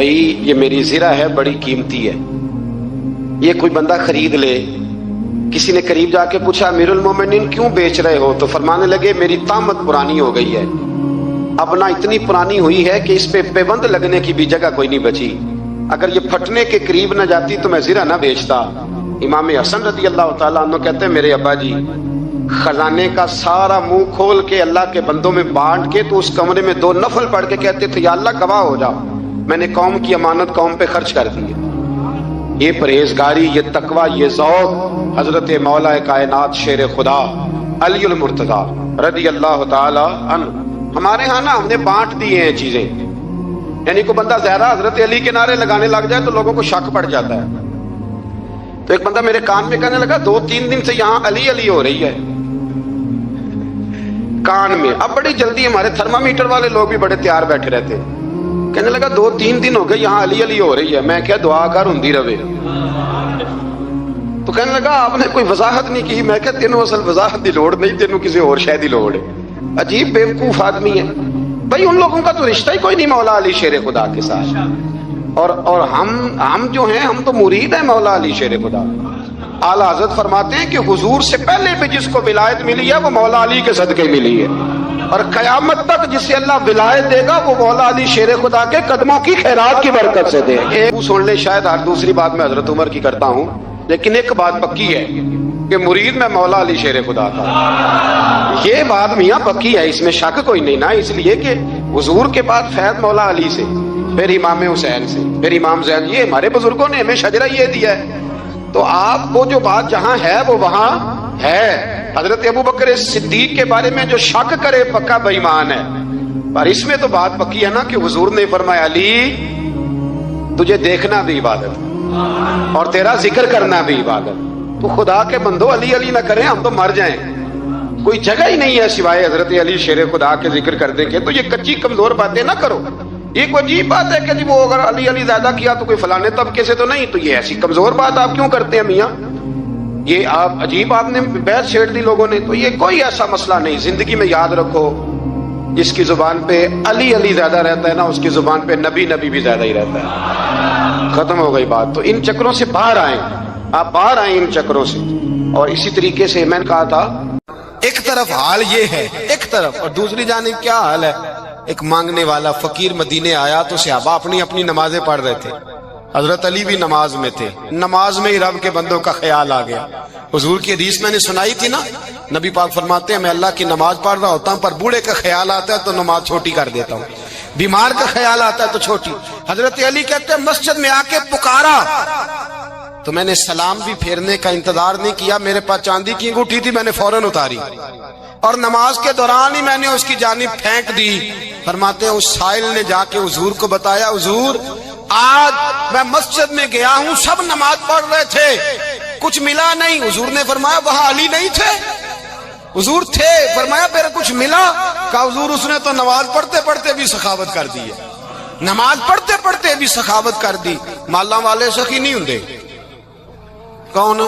بھائی یہ میری زرہ ہے بڑی قیمتی ہے، یہ کوئی بندہ خرید لے۔ کسی نے قریب جا کے پوچھا امیر المومنین کیوں بیچ رہے ہو؟ تو فرمانے لگے میری طامت پرانی ہو گئی ہے، اب نہ اتنی پرانی ہوئی ہے کہ اس پہ پیبند لگنے کی بھی جگہ کوئی نہیں بچی، اگر یہ پھٹنے کے قریب نہ جاتی تو میں زرہ نہ بیچتا۔ امام حسن رضی اللہ تعالیٰ عنہ کہتے ہیں میرے ابا جی خزانے کا سارا منہ کھول کے اللہ کے بندوں میں بانٹ کے تو اس کمرے میں 2 نفل پڑھ کے کہتے تھے یا اللہ گواہ ہو جا میں نے قوم کی امانت قوم پہ خرچ کر دی ہے۔ یہ پرہیزگاری، یہ تقوی، یہ ذوق حضرت مولا کائنات شیر خدا علی المرتضیٰ رضی اللہ تعالی عنہ ہمارے ہاں نا ہم نے بانٹ دی ہیں چیزیں، یعنی کوئی بندہ زیادہ حضرت علی کے نعرے لگانے لگ جائے تو لوگوں کو شک پڑ جاتا ہے۔ تو ایک بندہ میرے کان میں کہنے لگا 2-3 دن سے یہاں علی علی ہو رہی ہے کان میں۔ اب بڑی جلدی ہمارے تھرمامیٹر والے لوگ بھی بڑے تیار بیٹھے رہتے، کہنے لگا 2-3 دن ہو گئے یہاں علی علی ہو رہی ہے۔ میں کیا دعا کر ہندی رہے۔ تو کہنے لگا آپ نے کوئی وضاحت نہیں کی۔ میں کہا تینوں اصل وضاحت دی لوڑ نہیں، تینوں کسی اور شے دی لوڑ ہے۔ عجیب بیوقوف آدمی ہے بھائی، ان لوگوں کا تو رشتہ ہی کوئی نہیں مولا علی شیر خدا کے ساتھ، اور ہم جو ہیں ہم تو مرید ہیں مولا علی شیر خدا۔ اعلیٰ حضرت فرماتے ہیں کہ حضور سے پہلے بھی جس کو ولایت ملی ہے وہ مولا علی کے صدقے ملی ہے، اور قیامت تک جسے اللہ ولایت دے گا وہ مولا علی شیر خدا کے قدموں کی خیرات کی برکت سے دے گا۔ سن لے، شاید ہر دوسری بات میں حضرت عمر کی کرتا ہوں، لیکن ایک بات پکی ہے کہ مرید میں مولا علی شیر خدا کا، یہ بات میاں پکی ہے، اس میں شک کوئی نہیں نا، اس لیے کہ حضور کے بعد فیض مولا علی سے، پھر امام حسین سے، پھر امام زین، یہ ہمارے بزرگوں نے ہمیں شجرہ یہ دیا ہے۔ تو آپ کو جو بات جہاں ہے وہ وہاں ہے۔ حضرت ابو بکر صدیق کے بارے میں جو شک کرے پکا بے ایمان ہے، پر اس میں تو بات پکی ہے نا کہ حضور نے فرمایا علی تجھے دیکھنا بھی عبادت اور تیرا ذکر کرنا بھی عبادت۔ تو خدا کے بندو علی علی نہ کریں، ہم تو مر جائیں، کوئی جگہ ہی نہیں ہے سوائے حضرت علی شیر خدا کے ذکر کرنے کے۔ تو یہ کچی کمزور باتیں نہ کرو۔ یہ کوئی عجیب بات ہے کہ جی وہ اگر علی علی زیادہ کیا تو کوئی فلانے طبقے سے تو نہیں، تو یہ ایسی کمزور بات آپ کیوں کرتے ہیں میاں؟ یہ آپ عجیب، آپ نے بحث چھیڑ دی لوگوں نے۔ تو یہ کوئی ایسا مسئلہ نہیں، زندگی میں یاد رکھو جس کی زبان پہ علی علی زیادہ رہتا ہے نا اس کی زبان پہ نبی نبی بھی زیادہ ہی رہتا ہے۔ ختم ہو گئی بات۔ تو ان چکروں سے باہر آئیں، آپ باہر آئیں ان چکروں سے۔ اور اسی طریقے سے میں نے کہا تھا ایک طرف حال یہ ہے، ایک طرف، اور دوسری جانب کیا حال ہے؟ ایک مانگنے والا فقیر مدینے آیا تو صحابہ اپنی اپنی نمازیں پڑھ رہے تھے، حضرت علی بھی نماز میں تھے، نماز میں ہی رب کے بندوں کا خیال آ گیا۔ حضور کی حدیث میں نے سنائی تھی نا، نبی پاک فرماتے ہیں میں اللہ کی نماز پڑھ رہا ہوتا ہوں پر بوڑھے کا خیال آتا ہے تو نماز چھوٹی کر دیتا ہوں، بیمار کا خیال آتا ہے تو چھوٹی۔ حضرت علی کہتے ہیں مسجد میں آ کے پکارا تو میں نے سلام بھی پھیرنے کا انتظار نہیں کیا، میرے پاس چاندی کی انگوٹھی تھی، میں نے فوراً اتاری اور نماز کے دوران ہی میں نے اس کی جانب پھینک دی۔ فرماتے ہیں اس سائل نے جا کے حضور کو بتایا حضور آج میں مسجد میں گیا ہوں، سب نماز پڑھ رہے تھے، کچھ ملا نہیں۔ حضور نے فرمایا وہاں علی نہیں تھے؟ حضور تھے۔ فرمایا پھر کچھ ملا؟ کہا حضور اس نے تو نماز پڑھتے پڑھتے بھی سخاوت کر دی ہے، نماز پڑھتے پڑھتے بھی سخاوت کر دی۔ مالاں والے سخی نہیں ہوندے، کون؟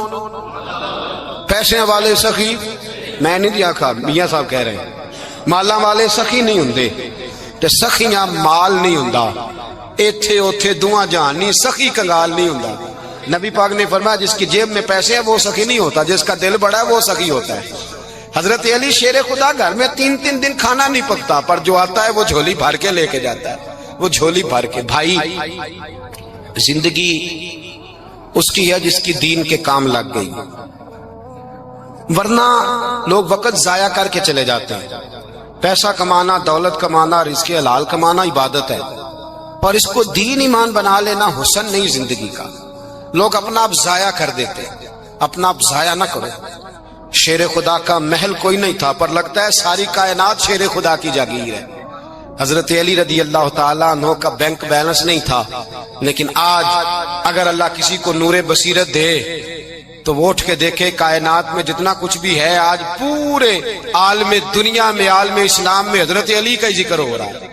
پیسے والے سخی؟ میں نہیں دیا کھا، میاں صاحب کہہ رہے ہیں مالاں والے سخی نہیں ہوندے، تے سخیاں مال نہیں ہوندا، ایتھے اوتھے دعا جہان نہیں، سخی کنگال نہیں ہوندا۔ نبی پاک نے فرمایا جس کی جیب میں پیسے ہیں وہ سخی نہیں ہوتا، جس کا دل بڑا ہے وہ سخی ہوتا ہے۔ حضرت علی شیر خدا گھر میں 3 دن کھانا نہیں پکتا، پر جو آتا ہے وہ جھولی بھر کے لے کے جاتا ہے، وہ جھولی بھر کے۔ بھائی زندگی اس کی ہے جس کی دین کے کام لگ گئی، ورنہ لوگ وقت ضائع کر کے چلے جاتے ہیں۔ پیسہ کمانا، دولت کمانا، رزق حلال کمانا عبادت ہے، اور اس کو دین ایمان بنا لینا حسن نہیں زندگی کا۔ لوگ اپنا آپ ضائع کر دیتے، اپنا آپ ضائع نہ کرو۔ شیر خدا کا محل کوئی نہیں تھا، پر لگتا ہے ساری کائنات شیر خدا کی جاگیر ہے۔ حضرت علی رضی اللہ تعالیٰ عنہ کا بینک بیلنس نہیں تھا، لیکن آج اگر اللہ کسی کو نور بصیرت دے تو وہ اٹھ کے دیکھے کائنات میں جتنا کچھ بھی ہے آج پورے عالم دنیا میں، عالم اسلام میں حضرت علی کا ہی ذکر ہو رہا ہے،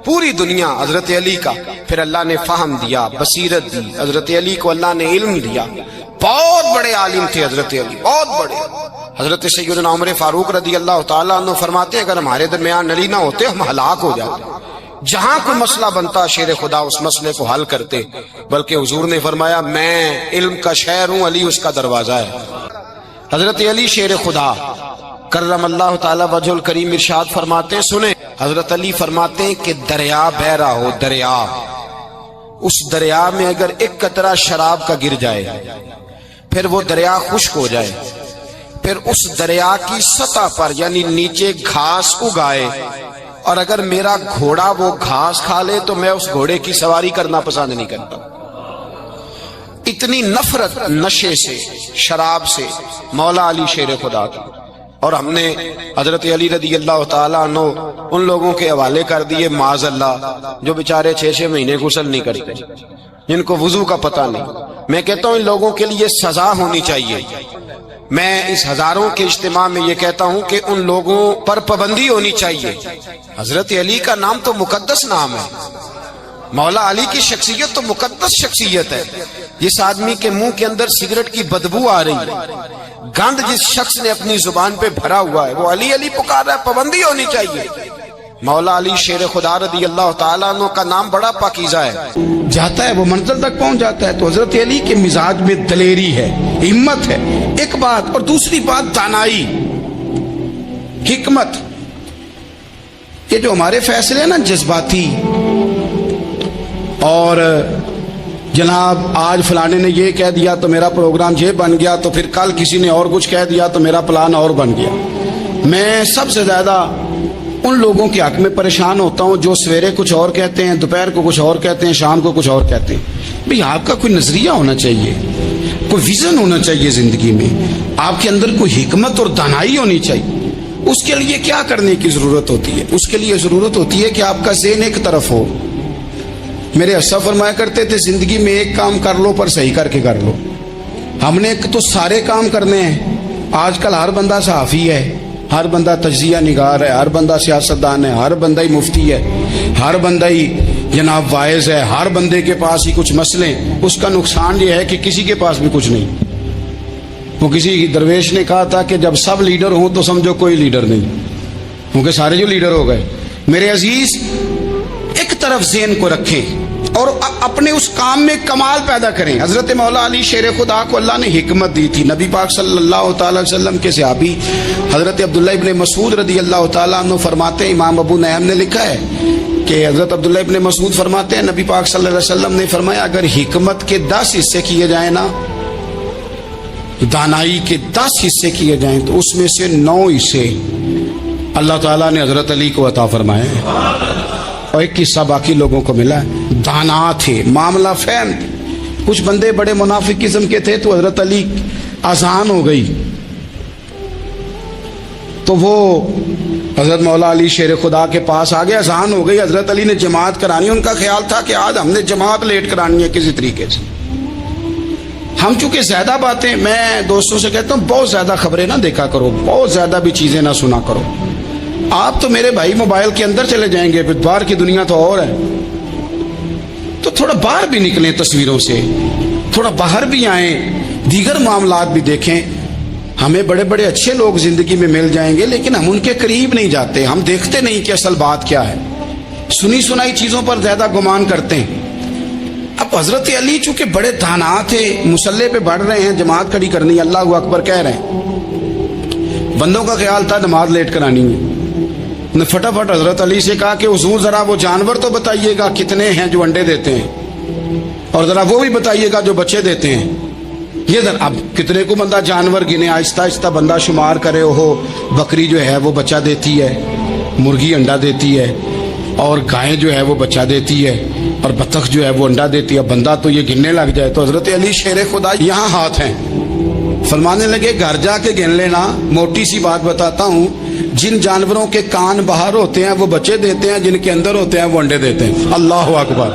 پوری دنیا حضرت علی کا۔ پھر اللہ نے فہم دیا، بصیرت دی، حضرت علی کو اللہ نے علم دیا۔ بہت بڑے عالم تھے حضرت علی، بہت بڑے۔ حضرت سیدنا عمر فاروق رضی اللہ تعالیٰ عنہ فرماتے ہیں اگر ہمارے درمیان علی نہ ہوتے ہم ہلاک ہو جاتے۔ جہاں کوئی مسئلہ بنتا شیر خدا اس مسئلے کو حل کرتے، بلکہ حضور نے فرمایا میں علم کا شہر ہوں، علی اس کا دروازہ ہے۔ حضرت علی شیر خدا کرم اللہ تعالی وجہ الکریم ارشاد فرماتے ہیں، سنیں حضرت علی فرماتے ہیں کہ دریا بہ رہا ہو، دریا، اس دریا میں اگر ایک قطرہ شراب کا گر جائے، پھر وہ دریا خشک ہو جائے، پھر اس دریا کی سطح پر یعنی نیچے گھاس اگائے، اور اگر میرا گھوڑا وہ گھاس کھا لے تو میں اس گھوڑے کی سواری کرنا پسند نہیں کرتا۔ اتنی نفرت نشے سے، شراب سے مولا علی شیر خدا کی۔ اور ہم نے حضرت علی رضی اللہ تعالیٰ عنہ ان لوگوں کے حوالے کر دیے معاذ اللہ جو بیچارے 6 مہینے غسل نہیں کرتے، جن کو وضو کا پتہ نہیں۔ میں کہتا ہوں ان لوگوں کے لیے سزا ہونی چاہیے۔ میں اس ہزاروں کے اجتماع میں یہ کہتا ہوں کہ ان لوگوں پر پابندی ہونی چاہیے۔ حضرت علی کا نام تو مقدس نام ہے، مولا علی کی شخصیت تو مقدس شخصیت ہے۔ جس آدمی کے منہ کے اندر سگریٹ کی بدبو آ رہی ہے، گند جس شخص نے اپنی زبان پہ بھرا ہوا ہے، وہ علی علی پکار رہا ہے، پابندی ہونی چاہیے۔ مولا علی شیر خدا رضی اللہ تعالیٰ عنہ کا نام بڑا پاکیزہ ہے، جاتا ہے وہ منزل تک پہنچ جاتا ہے۔ تو حضرت علی کے مزاج میں دلیری ہے، ہمت ہے، ایک بات، اور دوسری بات دانائی، حکمت۔ یہ جو ہمارے فیصلے ہیں نا جذباتی، اور جناب آج فلانے نے یہ کہہ دیا تو میرا پروگرام یہ بن گیا، تو پھر کل کسی نے اور کچھ کہہ دیا تو میرا پلان اور بن گیا۔ میں سب سے زیادہ ان لوگوں کے حق میں پریشان ہوتا ہوں جو سویرے کچھ اور کہتے ہیں، دوپہر کو کچھ اور کہتے ہیں، شام کو کچھ اور کہتے ہیں۔ بھئی آپ کا کوئی نظریہ ہونا چاہیے، کوئی ویژن ہونا چاہیے زندگی میں، آپ کے اندر کوئی حکمت اور دانائی ہونی چاہیے۔ اس کے لیے کیا کرنے کی ضرورت ہوتی ہے؟ اس کے لیے ضرورت ہوتی ہے کہ آپ کا ذہن ایک طرف ہو۔ میرے اسلاف فرمایا کرتے تھے زندگی میں ایک کام کر لو پر صحیح کر کے کر لو۔ ہم نے تو سارے کام کرنے ہیں۔ آج کل ہر بندہ صحافی ہے، ہر بندہ تجزیہ نگار ہے، ہر بندہ سیاستدان ہے، ہر بندہ ہی مفتی ہے، ہر بندہ ہی جناب واعظ ہے، ہر بندے کے پاس ہی کچھ مسئلے۔ اس کا نقصان یہ ہے کہ کسی کے پاس بھی کچھ نہیں۔ وہ کسی درویش نے کہا تھا کہ جب سب لیڈر ہوں تو سمجھو کوئی لیڈر نہیں، کیونکہ سارے جو لیڈر ہو گئے۔ میرے عزیز ایک طرف ذہن کو رکھیں اور اپنے اس کام میں کمال پیدا کریں۔ حضرت مولا علی شیر خدا کو اللہ نے حکمت دی تھی۔ نبی پاک صلی اللہ تعالی وسلم کے صحابی حضرت عبداللہ ابن مسعود رضی اللہ تعالیٰ عنہ فرماتے ہیں، امام ابو نعیم نے لکھا ہے کہ حضرت عبداللہ ابن مسعود فرماتے ہیں نبی پاک صلی اللہ علیہ وسلم نے فرمایا اگر حکمت کے 10 حصے کیے جائیں نا، دانائی کے 10 حصے کیے جائیں تو اس میں سے 9 حصے اللہ تعالیٰ نے حضرت علی کو عطا فرمائے ہیں، اور ایک حصہ باقی لوگوں کو ملا ہے۔ دانا تھے، معاملہ فہم تھے۔ کچھ بندے بڑے منافق قسم کے تھے تو حضرت علی آسان ہو گئی تو وہ حضرت مولا علی شیر خدا کے پاس آگے، آسان ہو گئی، حضرت علی نے جماعت کرانی۔ ان کا خیال تھا کہ آج ہم نے جماعت لیٹ کرانی ہے کسی طریقے سے۔ ہم چونکہ زیادہ باتیں، میں دوستوں سے کہتا ہوں بہت زیادہ خبریں نہ دیکھا کرو، بہت زیادہ بھی چیزیں نہ سنا کرو۔ آپ تو میرے بھائی موبائل کے اندر چلے جائیں گے، پھر باہر کی دنیا تو اور ہے، تو تھوڑا باہر بھی نکلیں تصویروں سے، تھوڑا باہر بھی آئیں، دیگر معاملات بھی دیکھیں۔ ہمیں بڑے بڑے اچھے لوگ زندگی میں مل جائیں گے لیکن ہم ان کے قریب نہیں جاتے، ہم دیکھتے نہیں کہ اصل بات کیا ہے، سنی سنائی چیزوں پر زیادہ گمان کرتے ہیں۔ اب حضرت علی چونکہ بڑے دانا تھے، مسلح پہ بڑھ رہے ہیں، جماعت کھڑی کرنی ہے، اللہ اکبر کہہ رہے ہیں، بندوں کا خیال تھا نماز لیٹ کرانی ہے۔ نے فٹافٹ حضرت علی سے کہا کہ حضور ذرا وہ جانور تو بتائیے گا کتنے ہیں جو انڈے دیتے ہیں، اور ذرا وہ بھی بتائیے گا جو بچے دیتے ہیں۔ یہ ذرا اب کتنے کو بندہ جانور گنے، آہستہ آہستہ بندہ شمار کرے، ہو بکری جو ہے وہ بچہ دیتی ہے، مرغی انڈا دیتی ہے، اور گائے جو ہے وہ بچہ دیتی ہے، اور بطخ جو ہے وہ انڈا دیتی ہے۔ بندہ تو یہ گننے لگ جائے تو حضرت علی شیر خدا یہاں ہاتھ ہیں، فرمانے لگے گھر جا کے گن لینا۔ موٹی سی بات بتاتا ہوں، جن جانوروں کے کان باہر ہوتے ہیں وہ بچے دیتے ہیں، جن کے اندر ہوتے ہیں وہ انڈے دیتے ہیں۔ اللہ اکبر،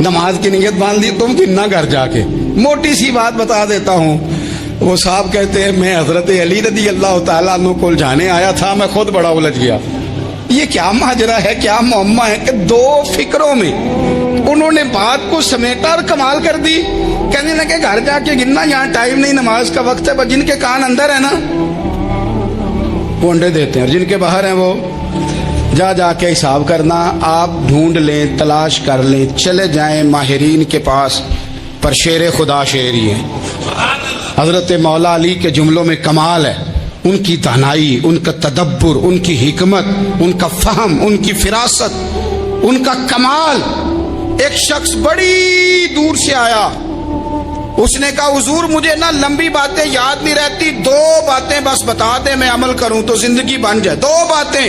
نماز کی نیت باندھ لی تم گننا گھر جا کے۔ موٹی سی بات بتا دیتا ہوں، وہ صاحب کہتے ہیں میں حضرت علی رضی اللہ تعالیٰ عنہ کو جانے آیا تھا، میں خود بڑا الجھ گیا۔ یہ کیا ماجرا ہے، کیا معمہ ہے کہ 2 فکروں میں انہوں نے بات کو سمیٹا اور کمال کر دی۔ کہنے لگے گھر جا کے گننا، یہاں ٹائم نہیں، نماز کا وقت ہے، جن کے کان اندر ہے نا وہ انڈے دیتے ہیں، اور جن کے باہر ہیں وہ جا جا کے حساب کرنا، آپ ڈھونڈ لیں، تلاش کر لیں، چلے جائیں ماہرین کے پاس، پر شیر خدا شیر ہی ہے۔ حضرت مولا علی کے جملوں میں کمال ہے، ان کی دانائی، ان کا تدبر، ان کی حکمت، ان کا فہم، ان کی فراست، ان کا کمال۔ ایک شخص بڑی دور سے آیا، اس نے کہا حضور مجھے نا لمبی باتیں یاد نہیں رہتی، 2 باتیں بس بتا دیں میں عمل کروں تو زندگی بن جائے، 2 باتیں۔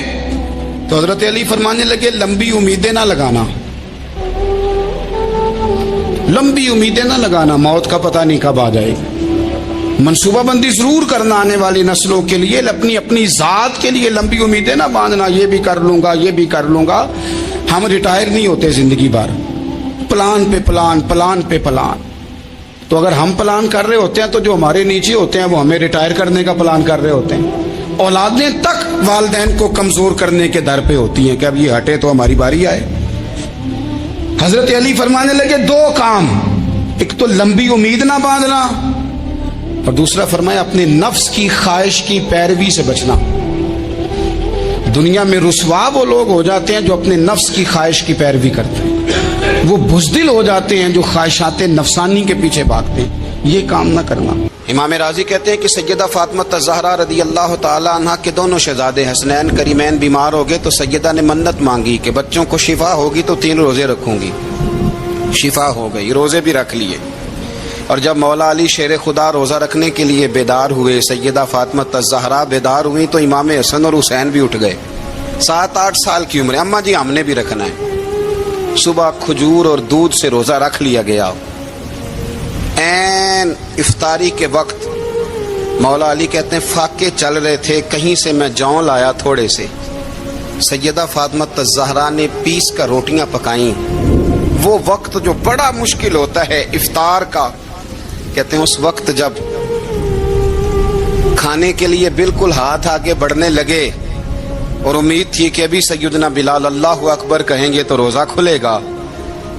تو حضرت علی فرمانے لگے لمبی امیدیں نہ لگانا، لمبی امیدیں نہ لگانا، موت کا پتہ نہیں کب آ جائے گی۔ منصوبہ بندی ضرور کرنا آنے والی نسلوں کے لیے، اپنی ذات کے لیے لمبی امیدیں نہ باندھنا، یہ بھی کر لوں گا، یہ بھی کر لوں گا۔ ہم ریٹائر نہیں ہوتے زندگی بھر، پلان پہ پلان، پلان پہ پلان۔ تو اگر ہم پلان کر رہے ہوتے ہیں تو جو ہمارے نیچے ہوتے ہیں وہ ہمیں ریٹائر کرنے کا پلان کر رہے ہوتے ہیں۔ اولادیں تک والدین کو کمزور کرنے کے در پہ ہوتی ہیں کہ اب یہ ہٹے تو ہماری باری آئے۔ حضرت علی فرمانے لگے 2 کام، ایک تو لمبی امید نہ باندھنا، اور دوسرا فرمایا اپنے نفس کی خواہش کی پیروی سے بچنا۔ دنیا میں رسوا وہ لوگ ہو جاتے ہیں جو اپنے نفس کی خواہش کی پیروی کرتے ہیں، وہ بزدل ہو جاتے ہیں جو خواہشات نفسانی کے پیچھے بھاگتے ہیں۔ یہ کام نہ کرنا۔ امام راضی کہتے ہیں کہ سیدہ فاطمہ الزہرا رضی اللہ تعالی عنہ کے دونوں شہزادے حسنین کریمین بیمار ہو گئے تو سیدہ نے منت مانگی کہ بچوں کو شفا ہوگی تو 3 روزے رکھوں گی۔ شفا ہو گئی، روزے بھی رکھ لیے۔ اور جب مولا علی شیر خدا روزہ رکھنے کے لیے بیدار ہوئے، سیدہ فاطمہ الزہرا بیدار ہوئی تو امام حسن اور حسین بھی اٹھ گئے، 7-8 سال کی عمر۔ اماں جی ہم نے بھی رکھنا ہے۔ صبح کھجور اور دودھ سے روزہ رکھ لیا گیا۔ عین افطاری کے وقت مولا علی کہتے ہیں فاقے چل رہے تھے، کہیں سے میں جوں لایا تھوڑے سے، سیدہ فاطمہ الزہرا نے پیس کر روٹیاں پکائیں۔ وہ وقت جو بڑا مشکل ہوتا ہے افطار کا، کہتے ہیں اس وقت جب کھانے کے لیے بالکل ہاتھ آگے بڑھنے لگے اور امید تھی کہ ابھی سیدنا بلال اللہ اکبر کہیں گے تو روزہ کھلے گا،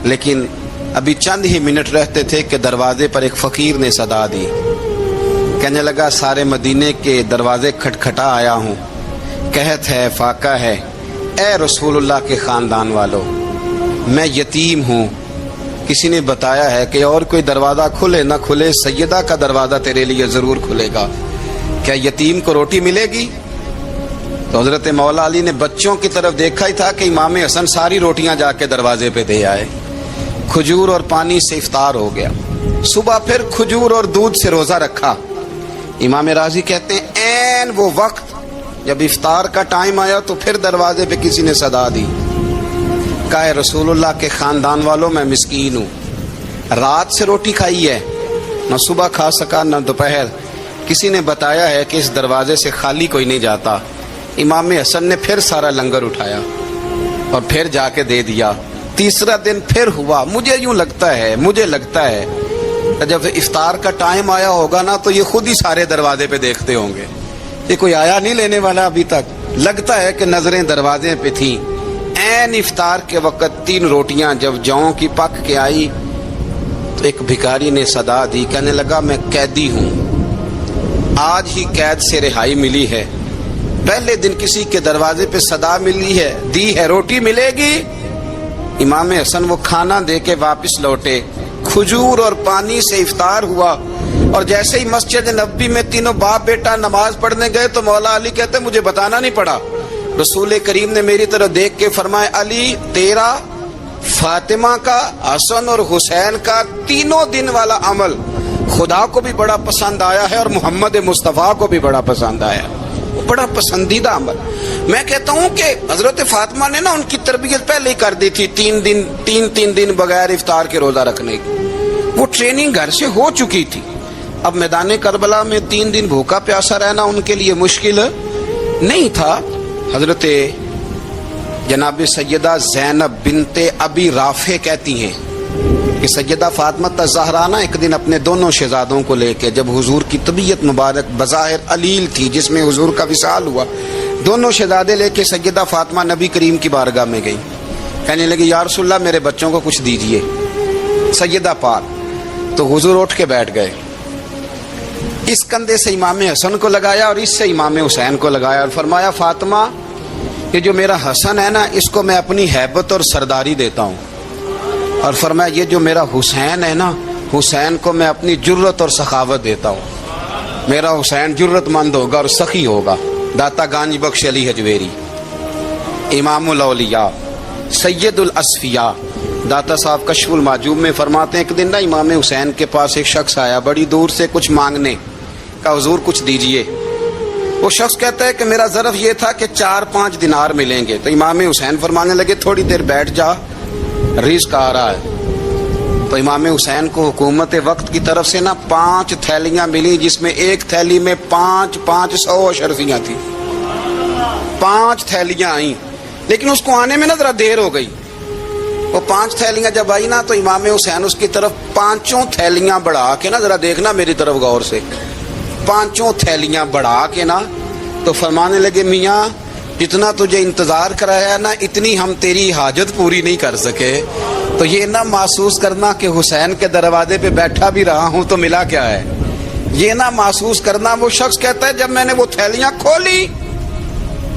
لیکن ابھی چند ہی منٹ رہتے تھے کہ دروازے پر ایک فقیر نے صدا دی، کہنے لگا سارے مدینے کے دروازے کھٹکھٹا آیا ہوں، قحط ہے، فاقہ ہے، اے رسول اللہ کے خاندان والو میں یتیم ہوں، کسی نے بتایا ہے کہ اور کوئی دروازہ کھلے نہ کھلے سیدہ کا دروازہ تیرے لیے ضرور کھلے گا، کیا یتیم کو روٹی ملے گی؟ تو حضرت مولا علی نے بچوں کی طرف دیکھا ہی تھا کہ امام حسن ساری روٹیاں جا کے دروازے پہ دے آئے، کھجور اور پانی سے افطار ہو گیا۔ صبح پھر کھجور اور دودھ سے روزہ رکھا۔ امام راضی کہتے ہیں عین وہ وقت جب افطار کا ٹائم آیا تو پھر دروازے پہ کسی نے صدا دی، کہا رسول اللہ کے خاندان والوں میں مسکین ہوں، رات سے روٹی کھائی ہے، نہ صبح کھا سکا نہ دوپہر، کسی نے بتایا ہے کہ اس دروازے سے خالی کوئی نہیں جاتا۔ امام حسن نے پھر سارا لنگر اٹھایا اور پھر جا کے دے دیا۔ تیسرا دن پھر ہوا۔ مجھے لگتا ہے جب افطار کا ٹائم آیا ہوگا نا تو یہ خود ہی سارے دروازے پہ دیکھتے ہوں گے، یہ کوئی آیا نہیں لینے والا ابھی تک، لگتا ہے کہ نظریں دروازے پہ تھیں۔ عین افطار کے وقت 3 روٹیاں جب جوں کی پک کے آئی تو ایک بھکاری نے صدا دی، کہنے لگا میں قیدی ہوں، آج ہی قید سے رہائی ملی ہے، پہلے دن کسی کے دروازے پہ صدا ملی ہے، دی ہے روٹی ملے گی۔ امام حسن وہ کھانا دے کے واپس لوٹے، کھجور اور پانی سے افطار ہوا، اور جیسے ہی مسجد نبوی میں تینوں باپ بیٹا نماز پڑھنے گئے تو مولا علی کہتے مجھے بتانا نہیں پڑا، رسول کریم نے میری طرف دیکھ کے فرمایا علی تیرا، فاطمہ کا، حسن اور حسین کا 3 دن والا عمل خدا کو بھی بڑا پسند آیا ہے اور محمد مصطفیٰ کو بھی بڑا پسند آیا، بڑا پسندیدہ عمل۔ میں کہتا ہوں کہ حضرت فاطمہ نے نا ان کی تربیت پہلے ہی کر دی تھی، 3 دن بغیر افطار کے روزہ رکھنے کی، وہ ٹریننگ گھر سے ہو چکی تھی۔ اب میدان کربلا میں 3 دن بھوکا پیاسا رہنا ان کے لیے مشکل نہیں تھا۔ حضرت جناب سیدہ زینب بنت ابی رافع کہتی ہیں کہ سیدہ فاطمہ الزہرا نا ایک دن اپنے دونوں شہزادوں کو لے کے، جب حضور کی طبیعت مبارک بظاہر علیل تھی جس میں حضور کا وصال ہوا، دونوں شہزادے لے کے سیدہ فاطمہ نبی کریم کی بارگاہ میں گئی، کہنے لگی یا رسول اللہ میرے بچوں کو کچھ دیجئے سیدہ پاک۔ تو حضور اٹھ کے بیٹھ گئے، اس کندھے سے امام حسن کو لگایا اور اس سے امام حسین کو لگایا اور فرمایا فاطمہ یہ جو میرا حسن ہے نا اس کو میں اپنی ہیبت اور سرداری دیتا ہوں. اور فرمایا یہ جو میرا حسین ہے نا حسین کو میں اپنی جرت اور سخاوت دیتا ہوں. میرا حسین جرت مند ہوگا اور سخی ہوگا. داتا گانج بخش علی حجویری امام الاولیاء سید الاسفیاء داتا صاحب کشف المعجوب میں فرماتے ہیں ایک دن نا امام حسین کے پاس ایک شخص آیا بڑی دور سے کچھ مانگنے کا. حضور کچھ دیجئے. وہ شخص کہتا ہے کہ میرا ظرف یہ تھا کہ 4-5 دینار ملیں گے. تو امام حسین فرمانے لگے تھوڑی دیر بیٹھ جا رزق آ رہا ہے. تو امام حسین کو حکومت وقت کی طرف سے نا 5 تھیلیاں ملی جس میں ایک تھیلی میں 500 اشرفیاں تھیں. 5 تھیلیاں آئیں لیکن اس کو آنے میں نا ذرا دیر ہو گئی. وہ 5 تھیلیاں جب آئی نا تو امام حسین اس کی طرف 5 تھیلیاں بڑھا کے نا ذرا دیکھنا میری طرف غور سے 5 تھیلیاں بڑھا کے نا تو فرمانے لگے میاں جتنا تجھے انتظار کرایا ہے نا اتنی ہم تیری حاجت پوری نہیں کر سکے. تو یہ نہ محسوس کرنا کہ حسین کے دروازے پہ بیٹھا بھی رہا ہوں تو ملا کیا ہے. یہ نہ محسوس کرنا. وہ شخص کہتا ہے جب میں نے وہ تھیلیاں کھولی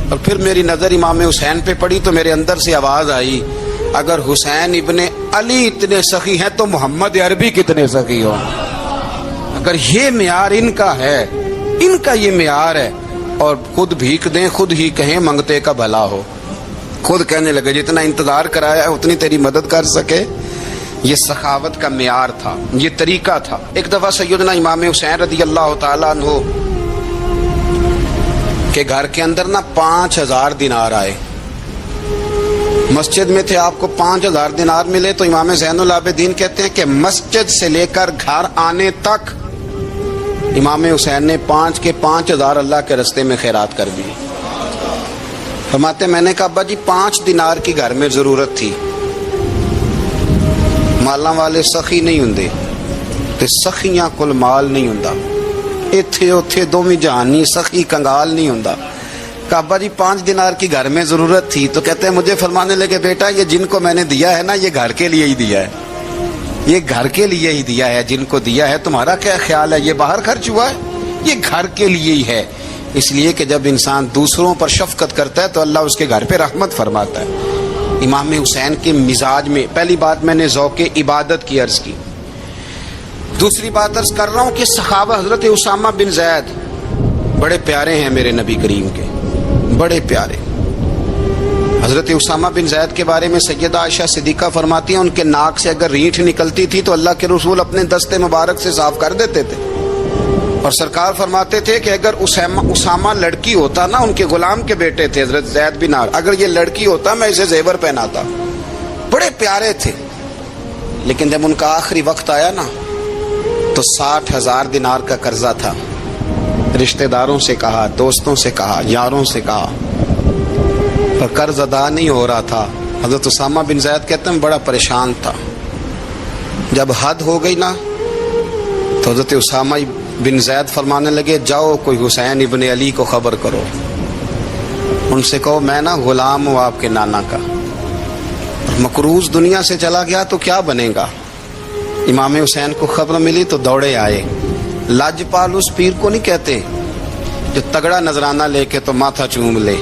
اور پھر میری نظر امام حسین پہ پڑی تو میرے اندر سے آواز آئی اگر حسین ابن علی اتنے سخی ہیں تو محمد عربی کتنے سخی ہوں. اگر یہ معیار ان کا ہے ان کا یہ معیار ہے اور خود بھیک دیں خود ہی کہیں منگتے کا بھلا ہو. خود کہنے لگے جتنا انتظار کرایا ہے اتنی تیری مدد کر سکے. یہ سخاوت کا معیار تھا یہ طریقہ تھا. ایک دفعہ سیدنا امام حسین رضی اللہ تعالیٰ عنہ کے گھر کے اندر نا 5000 دینار آئے. مسجد میں تھے آپ کو 5000 دینار ملے تو امام زین العابدین کہتے ہیں کہ مسجد سے لے کر گھر آنے تک امام حسین نے 5 کے 5000 اللہ کے رستے میں خیرات کر دی. فرماتے میں نے کہا ابا جی 5 دینار کی گھر میں ضرورت تھی. مالاں والے سخی نہیں ہوندے تے سخیاں کل مال نہیں ہوندا. ایتھے اوتھے دوویں جہانی سخی کنگال نہیں ہوندا. کہا ابا جی 5 دینار کی گھر میں ضرورت تھی. تو کہتے ہیں مجھے فرمانے لگے بیٹا یہ جن کو میں نے دیا ہے نا یہ گھر کے لیے ہی دیا ہے. یہ گھر کے لیے ہی دیا ہے. جن کو دیا ہے تمہارا کیا خیال ہے یہ باہر خرچ ہوا ہے یہ گھر کے لیے ہی ہے. اس لیے کہ جب انسان دوسروں پر شفقت کرتا ہے تو اللہ اس کے گھر پہ رحمت فرماتا ہے. امام حسین کے مزاج میں پہلی بات میں نے ذوق عبادت کی عرض کی. دوسری بات عرض کر رہا ہوں کہ صحابہ حضرت اسامہ بن زید بڑے پیارے ہیں میرے نبی کریم کے بڑے پیارے. حضرت اسامہ بن زید کے بارے میں سیدہ عائشہ صدیقہ فرماتی ہیں ان کے ناک سے اگر رینٹھ نکلتی تھی تو اللہ کے رسول اپنے دستے مبارک سے صاف کر دیتے تھے. اور سرکار فرماتے تھے کہ اگر اسامہ لڑکی ہوتا نا ان کے غلام کے بیٹے تھے حضرت زید بن عمرو اگر یہ لڑکی ہوتا میں اسے زیور پہناتا. بڑے پیارے تھے. لیکن جب ان کا آخری وقت آیا نا تو 60,000 دینار کا قرضہ تھا. رشتہ داروں سے کہا دوستوں سے کہا یاروں سے کہا پر قرض ادا نہیں ہو رہا تھا. حضرت اسامہ بن زید کہتے ہیں بڑا پریشان تھا. جب حد ہو گئی نا تو حضرت اسامہ بن زید فرمانے لگے جاؤ کوئی حسین ابن علی کو خبر کرو. ان سے کہو میں نا غلام ہوں آپ کے نانا کا. مقروض دنیا سے چلا گیا تو کیا بنے گا. امام حسین کو خبر ملی تو دوڑے آئے. لاجپال اس پیر کو نہیں کہتے جو تگڑا نذرانہ لے کے تو ماتھا چوم لے.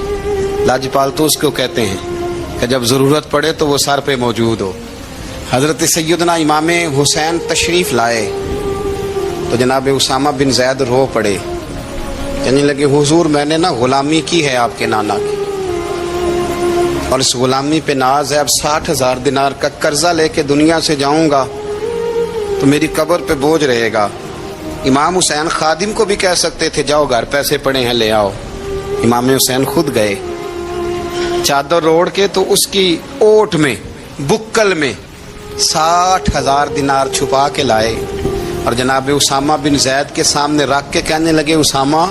لاجپال تو اس کو کہتے ہیں کہ جب ضرورت پڑے تو وہ سر پہ موجود ہو. حضرت سیدنا امام حسین تشریف لائے تو جناب اسامہ بن زید رو پڑے. کہنے لگے حضور میں نے نا غلامی کی ہے آپ کے نانا کی اور اس غلامی پہ ناز ہے. اب 60,000 دینار کا قرضہ لے کے دنیا سے جاؤں گا تو میری قبر پہ بوجھ رہے گا. امام حسین خادم کو بھی کہہ سکتے تھے جاؤ گھر پیسے پڑے ہیں لے آؤ. امام حسین خود گئے چادر روڑ کے تو اس کی اوٹ میں بکل میں 60,000 دینار چھپا کے لائے اور جناب اسامہ بن زید کے سامنے رکھ کے کہنے لگے اسامہ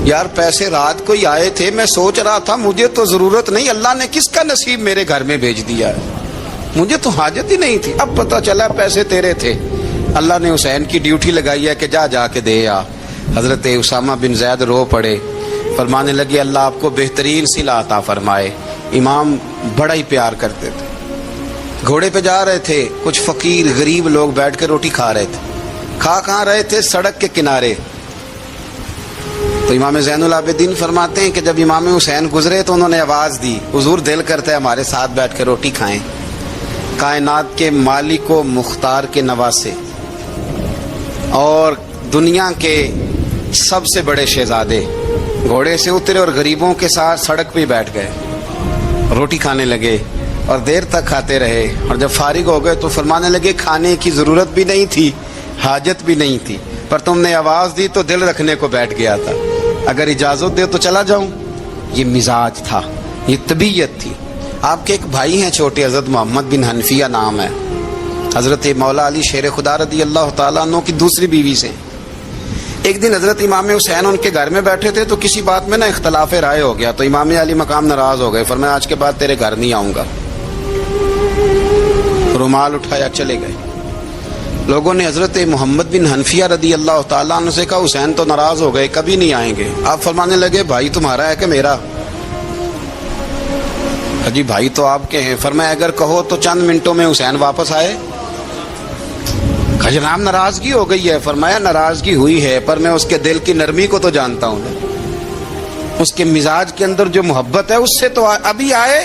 یار پیسے رات کو ہی آئے تھے میں سوچ رہا تھا مجھے تو ضرورت نہیں اللہ نے کس کا نصیب میرے گھر میں بھیج دیا ہے مجھے تو حاجت ہی نہیں تھی. اب پتہ چلا پیسے تیرے تھے. اللہ نے حسین کی ڈیوٹی لگائی ہے کہ جا کے دے آ. حضرت اسامہ بن زید رو پڑے فرمانے لگے اللہ آپ کو بہترین صلہ عطا فرمائے. امام بڑا ہی پیار کرتے تھے. گھوڑے پہ جا رہے تھے کچھ فقیر غریب لوگ بیٹھ کے روٹی کھا رہے تھے. کھا رہے تھے سڑک کے کنارے. تو امام زین العابدین فرماتے ہیں کہ جب امام حسین گزرے تو انہوں نے آواز دی، حضور دل کرتا ہے ہمارے ساتھ بیٹھ کے روٹی کھائیں۔ کائنات کے مالک و مختار کے نواسے اور دنیا کے سب سے بڑے شہزادے گھوڑے سے اترے اور غریبوں کے ساتھ سڑک پہ بیٹھ گئے، روٹی کھانے لگے اور دیر تک کھاتے رہے، اور جب فارغ ہو گئے تو فرمانے لگے کھانے کی ضرورت بھی نہیں تھی، حاجت بھی نہیں تھی، پر تم نے آواز دی تو دل رکھنے کو بیٹھ گیا تھا، اگر اجازت دے تو چلا جاؤں۔ یہ مزاج تھا، یہ طبیعت تھی۔ آپ کے ایک بھائی ہیں چھوٹے، حضرت محمد بن حنفیہ نام ہے، حضرت مولا علی شیر خدا رضی اللہ تعالیٰ عنہ کی دوسری بیوی سے۔ ایک دن حضرت امام حسین ان کے گھر میں بیٹھے تھے تو کسی بات میں اختلاف رائے ہو گیا، تو امام علی مقام ناراض ہو گئے، فرمایا آج کے بعد تیرے گھر نہیں آؤں گا، رومال اٹھایا چلے گئے۔ لوگوں نے حضرت محمد بن حنفیہ رضی اللہ تعالیٰ عنہ سے کہا حسین تو ناراض ہو گئے، کبھی نہیں آئیں گے۔ آپ فرمانے لگے بھائی تمہارا ہے کہ میرا؟ جی بھائی تو آپ کے ہیں۔ فرمایا اگر کہو تو چند منٹوں میں حسین واپس آئے۔ جناب ناراضگی ہو گئی ہے۔ فرمایا ناراضگی ہوئی ہے پر میں اس کے دل کی نرمی کو تو جانتا ہوں، اس کے مزاج کے اندر جو محبت ہے اس سے تو ابھی آئے۔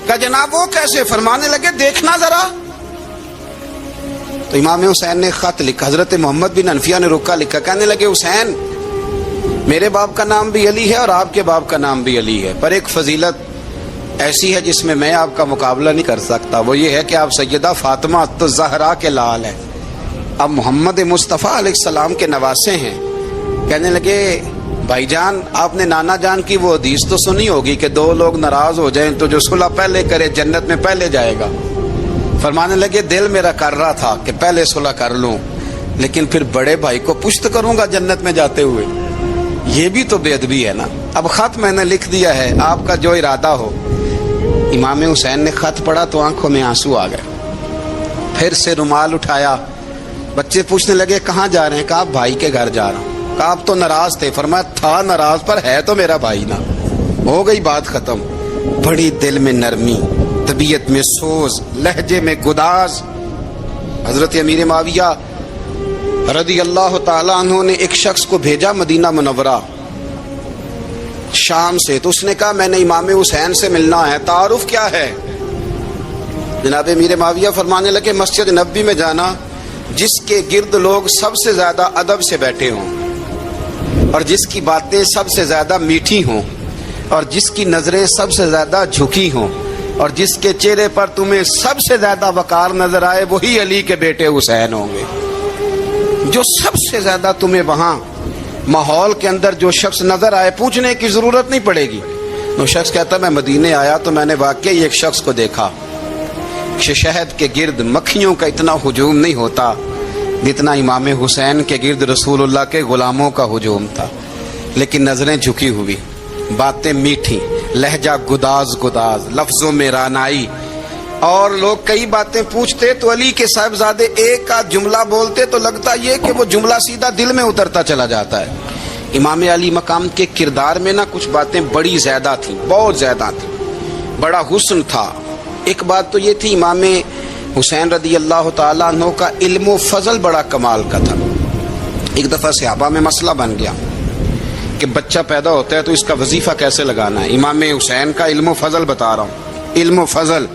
کہ جناب وہ کیسے؟ فرمانے لگے دیکھنا ذرا۔ تو امام حسین نے خط لکھا، حضرت محمد بن حنفیہ نے رکا لکھا، کہنے لگے حسین میرے باپ کا نام بھی علی ہے اور آپ کے باپ کا نام بھی علی ہے، پر ایک فضیلت ایسی ہے جس میں آپ کا مقابلہ نہیں کر سکتا، وہ یہ ہے کہ آپ سیدہ فاطمہ الزہرا کے لال ہیں، اب محمد مصطفیٰ علیہ السلام کے نواسے ہیں۔ کہنے لگے بھائی جان آپ نے نانا جان کی وہ حدیث تو سنی ہوگی کہ دو لوگ ناراض ہو جائیں تو جو صلح پہلے کرے جنت میں پہلے جائے گا۔ فرمانے لگے دل میرا کر رہا تھا کہ پہلے صلح کر لوں، لیکن پھر بڑے بھائی کو پشت کروں گا جنت میں جاتے ہوئے، یہ بھی تو بے ادبی ہے نا۔ اب خط میں نے لکھ دیا ہے، آپ کا جو ارادہ ہو۔ امام حسین نے خط پڑھا تو آنکھوں میں آنسو آ گئے، پھر سے رومال اٹھایا۔ بچے پوچھنے لگے کہاں جا رہے ہیں؟ کہا بھائی کے گھر جا رہا ہوں۔ کہا آپ تو ناراض تھے؟ فرمایا تھا ناراض پر ہے تو میرا بھائی نا، ہو گئی بات ختم۔ بڑی دل میں نرمی، طبیعت میں سوز، لہجے میں گداز۔ حضرت امیر معاویہ رضی اللہ تعالیٰ عنہ نے ایک شخص کو بھیجا مدینہ منورہ شام سے، تو اس نے کہا میں نے امام حسین سے ملنا ہے، تعارف کیا ہے؟ جناب امیر معاویہ فرمانے لگے مسجد نبوی میں جانا جس کے گرد لوگ سب سے زیادہ ادب سے بیٹھے ہوں اور جس کی باتیں سب سے زیادہ میٹھی ہوں اور جس کی نظریں سب سے زیادہ جھکی ہوں اور جس کے چہرے پر تمہیں سب سے زیادہ وقار نظر آئے وہی علی کے بیٹے حسین ہوں گے۔ جو سب سے زیادہ تمہیں وہاں ماحول کے اندر جو شخص نظر آئے پوچھنے کی ضرورت نہیں پڑے گی۔ وہ شخص کہتا میں مدینے آیا تو میں نے واقعی ایک شخص کو دیکھا، شہد کے گرد مکھیوں کا اتنا ہجوم نہیں ہوتا جتنا امام حسین کے گرد رسول اللہ کے غلاموں کا ہجوم تھا، لیکن نظریں جھکی ہوئی، باتیں میٹھی، لہجہ گداز گداز، لفظوں میں رانائی، اور لوگ کئی باتیں پوچھتے تو علی کے صاحبزادے ایک کا جملہ بولتے تو لگتا یہ کہ وہ جملہ سیدھا دل میں اترتا چلا جاتا ہے۔ امام علی مقام کے کردار میں کچھ باتیں بڑی زیادہ تھیں، بہت زیادہ تھیں، بڑا حسن تھا۔ ایک بات تو یہ تھی امام حسین رضی اللہ تعالیٰ عنہ کا علم و فضل بڑا کمال کا تھا۔ ایک دفعہ صحابہ میں مسئلہ بن گیا کہ بچہ پیدا ہوتا ہے تو اس کا وظیفہ کیسے لگانا ہے۔ امام حسین کا علم و فضل بتا رہا ہوں، علم و فضل۔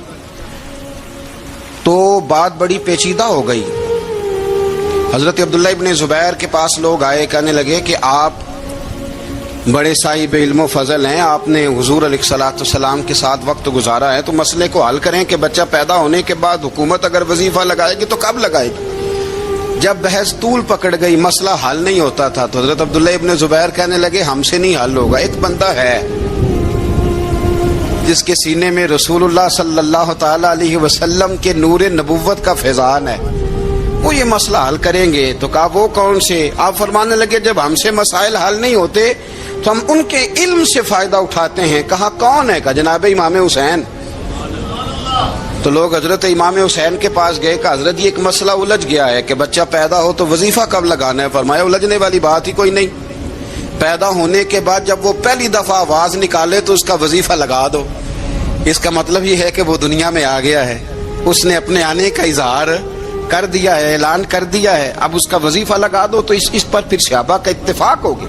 تو بات بڑی پیچیدہ ہو گئی۔ حضرت عبداللہ ابن زبیر کے پاس لوگ آئے، کہنے لگے کہ آپ بڑے صاحب علم و فضل ہیں، آپ نے حضور علیہ الصلوۃ والسلام کے ساتھ وقت گزارا ہے، تو مسئلے کو حل کریں کہ بچہ پیدا ہونے کے بعد حکومت اگر وظیفہ لگائے گی تو کب لگائے گی؟ جب بحث طول پکڑ گئی، مسئلہ حل نہیں ہوتا تھا، تو حضرت عبداللہ ابن زبیر کہنے لگے ہم سے نہیں حل ہوگا، ایک بندہ ہے جس کے سینے میں رسول اللہ صلی اللہ تعالی علیہ وسلم کے نور نبوت کا فیضان ہے، وہ یہ مسئلہ حل کریں گے۔ تو کہا وہ کون سے؟ آپ فرمانے لگے جب ہم سے مسائل حل نہیں ہوتے تو ہم ان کے علم سے فائدہ اٹھاتے ہیں۔ کہا کون ہے؟ کہا جناب امام حسین۔ تو لوگ حضرت امام حسین کے پاس گئے، کہ حضرت یہ ایک مسئلہ الجھ گیا ہے کہ بچہ پیدا ہو تو وظیفہ کب لگانا ہے؟ فرمایا الجھنے والی بات ہی کوئی نہیں، پیدا ہونے کے بعد جب وہ پہلی دفعہ آواز نکالے تو اس کا وظیفہ لگا دو۔ اس کا مطلب یہ ہے کہ وہ دنیا میں آ گیا ہے، اس نے اپنے آنے کا اظہار کر دیا ہے، اعلان کر دیا ہے، اب اس کا وظیفہ لگا دو۔ تو اس پر پھر صحابہ کا اتفاق ہو گیا۔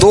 2